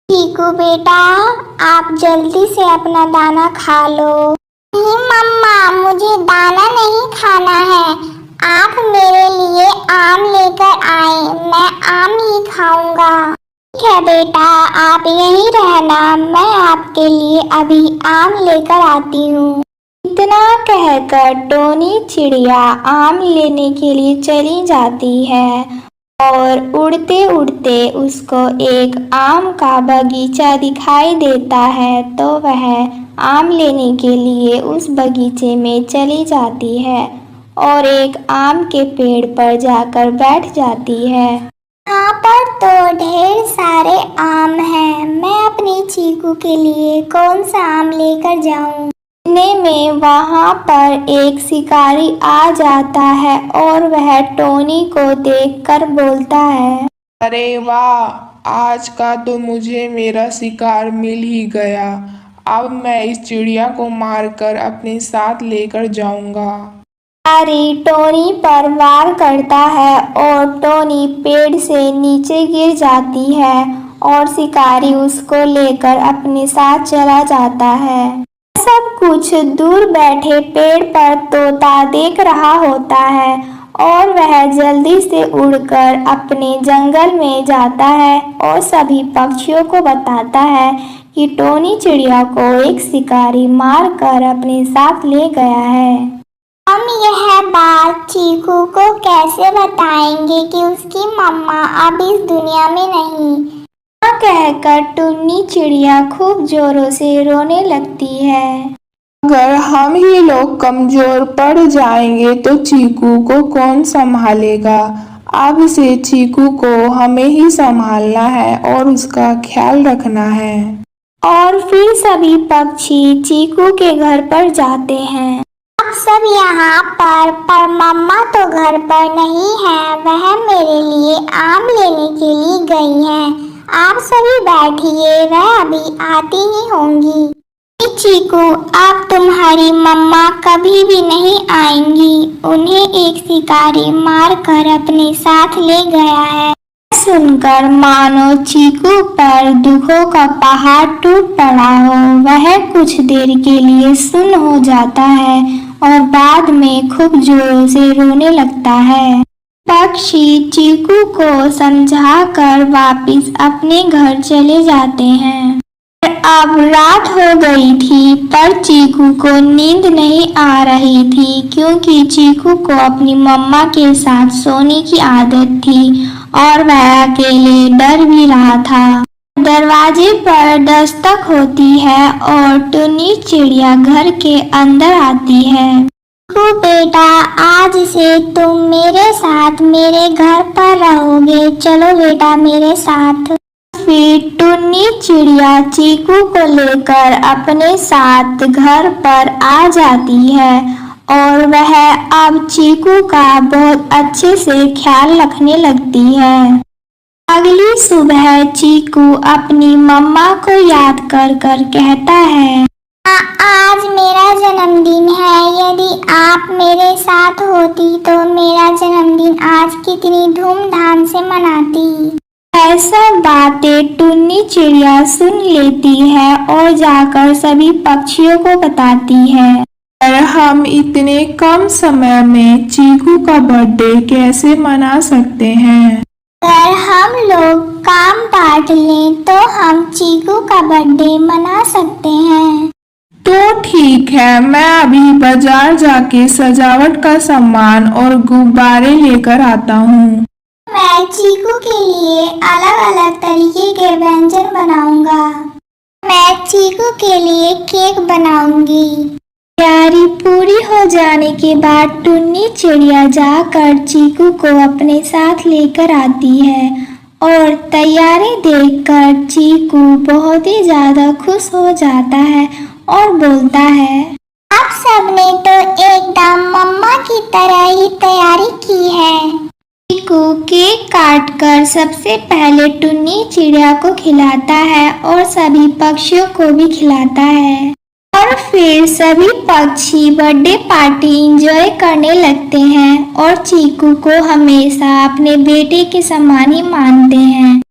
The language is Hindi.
चीकू बेटा, आप जल्दी से अपना दाना खा लो। नहीं मम्मा, मुझे दाना नहीं खाना है। आप मेरे लिए आम लेकर आए, मैं आम ही खाऊंगा। ठीक है बेटा, आप यहीं रहना, मैं आपके लिए अभी आम लेकर आती हूँ। इतना कहकर टोनी चिड़िया आम लेने के लिए चली जाती है और उड़ते उड़ते उसको एक आम का बगीचा दिखाई देता है, तो वह आम लेने के लिए उस बगीचे में चली जाती है और एक आम के पेड़ पर जाकर बैठ जाती है। यहाँ पर तो ढेर सारे आम हैं, मैं अपनी चीकू के लिए कौन सा आम लेकर जाऊँ। इतने में वहाँ पर एक शिकारी आ जाता है और वह टोनी को देखकर बोलता है, अरे वाह, आज का तो मुझे मेरा शिकार मिल ही गया। अब मैं इस चिड़िया को मारकर अपने साथ लेकर जाऊंगा। शिकारी टोनी पर वार करता है और टोनी पेड़ से नीचे गिर जाती है और शिकारी उसको लेकर अपने साथ चला जाता है। सब कुछ दूर बैठे पेड़ पर तोता देख रहा होता है और वह जल्दी से उड़कर अपने जंगल में जाता है और सभी पक्षियों को बताता है कि टोनी चिड़िया को एक शिकारी मार कर अपने साथ ले गया है। हम यह बात चीकू को कैसे बताएंगे कि उसकी मम्मा अब इस दुनिया में नहीं। कहकर टुन्नी चिड़िया खूब जोरों से रोने लगती है। अगर हम ही लोग कमजोर पड़ जाएंगे तो चीकू को कौन संभालेगा। अब से चीकू को हमें ही संभालना है और उसका ख्याल रखना है। और फिर सभी पक्षी चीकू के घर पर जाते हैं। आप सब यहाँ पर मम्मा तो घर पर नहीं है, वह मेरे लिए आम लेने के लिए गई हैं। आप सभी बैठिए, वह अभी आती ही होंगी। चीकू, अब तुम्हारी मम्मा कभी भी नहीं आएंगी, उन्हें एक शिकारी मार कर अपने साथ ले गया है। सुनकर मानो चीकू पर दुखों का पहाड़ टूट पड़ा हो। वह कुछ देर के लिए सुन्न हो जाता है और बाद में खूब जोरों से रोने लगता है। पक्षी चीकू को समझाकर वापस अपने घर चले जाते हैं। अब रात हो गई थी पर चीकू को नींद नहीं आ रही थी, क्योंकि चीकू को अपनी मम्मा के साथ सोने की आदत थी और वह अकेले डर भी रहा था। दरवाजे पर दस्तक होती है और टुन्नी चिड़िया घर के अंदर आती है। चीकू बेटा, आज से तुम मेरे साथ मेरे घर पर रहोगे, चलो बेटा मेरे साथ। फिर टुन्नी चिड़िया चीकू को लेकर अपने साथ घर पर आ जाती है और वह अब चीकू का बहुत अच्छे से ख्याल रखने लगती है। अगली सुबह चीकू अपनी मम्मा को याद कर कर कहता है, आज मेरा जन्मदिन है, यदि आप मेरे साथ होती तो मेरा जन्मदिन आज कितनी धूमधाम से मनाती। ऐसा बातें टुन्नी चिड़िया सुन लेती है और जाकर सभी पक्षियों को बताती है। और हम इतने कम समय में चीकू का बर्थडे कैसे मना सकते हैं। अगर हम लोग काम बांट लें तो हम चीकू का बर्थडे मना सकते हैं। तो ठीक है, मैं अभी बाजार जाके सजावट का सामान और गुब्बारे लेकर आता हूँ। मैं चीकू के लिए अलग अलग तरीके के व्यंजन बनाऊंगा। मैं चीकू के लिए केक बनाऊंगी। तैयारी पूरी हो जाने के बाद टुन्नी चिड़िया जाकर चीकू को अपने साथ लेकर आती है और तैयारी देखकर चीकू बहुत ही ज्यादा खुश हो जाता है और बोलता है, आप सबने तो एकदम मम्मा की तरह ही तैयारी की है। चीकू केक काट कर सबसे पहले टुन्नी चिड़िया को खिलाता है और सभी पक्षियों को भी खिलाता है और फिर सभी पक्षी बर्थडे पार्टी एंजॉय करने लगते हैं और चीकू को हमेशा अपने बेटे के समान ही मानते हैं।